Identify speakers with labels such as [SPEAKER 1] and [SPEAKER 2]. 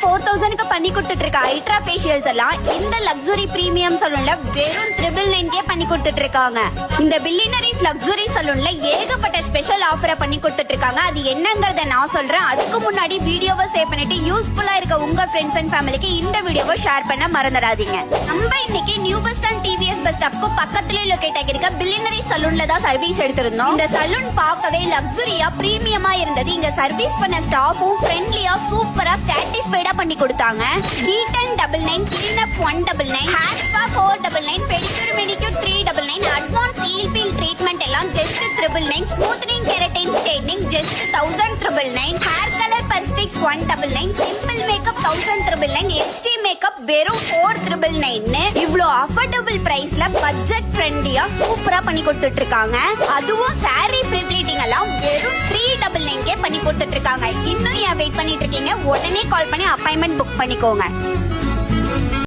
[SPEAKER 1] 4000க்கு பண்ணி கொடுத்துட்டு இருக்க அல்ட்ரா ஃபேஷியல்ஸ் எல்லாம் இந்த லக்ஸுரி பிரீமியம் சலூன்ல வெறும் 999 பண்ணி கொடுத்துட்டு இருக்காங்க. இந்த பில்லியனரிஸ் லக்ஸுரி சலூன்ல ஏகப்பட்ட ஸ்பெஷல் ஆஃபரை பண்ணி கொடுத்துட்டு இருக்காங்க. அது என்னங்கறத நான் சொல்றேன். அதுக்கு முன்னாடி வீடியோவை சேவ் பண்ணிட்டு யூஸ்ஃபுல்லா இருக்க உங்க ஃப்ரெண்ட்ஸ் அண்ட் ஃபேமிலிக்கு இந்த வீடியோவை ஷேர் பண்ண மறந்துடாதீங்க. நம்ம இன்னைக்கு new bus stand TVS bus ஸ்டாப்க்கு பக்கத்திலே லொகேட் ஆகிருக்க பில்லியனரி சலூன்ல தான் சர்வீஸ் எடுத்திருந்தோம். இந்த சலூன் பார்க்கவே லக்ஸுரியா பிரீமியமா இருந்தது. இங்க சர்வீஸ் பண்ண ஸ்டாஃபும் ஃப்ரெண்ட்லியா சூப்பரா சாட்டிஸ்ஃபைடா பண்ணி கொடுத்தாங்க. Detan 99, cleanup 199, hair spa 499, pedicure manicure 399, advance heel peel treatment எல்லாம் just 999, smoothening keratin straightening just 1999, hair colour பர்ஸ்டிக்ஸ் 199, சிம்பிள் மேக்கப் 1999, HD மேக்கப் வெறும் 4999. இவ்ளோ அஃபோர்டபிள் பிரைஸ்ல பட்ஜெட் ஃப்ரெண்ட்லியா சூப்பரா பண்ணி கொடுத்துட்டு இருக்காங்க. அதுவும் சாரி ப்ரீப்ளீட்டிங் எல்லாம் வெறும் 399 பண்ணி கொடுத்துட்டு இருக்காங்க. இன்னும் ஏன் வெயிட் பண்ணிட்டு இருக்கீங்க? உடனே கால் பண்ணி அப்பாயின்மெண்ட் புக் பண்ணிக்கோங்க.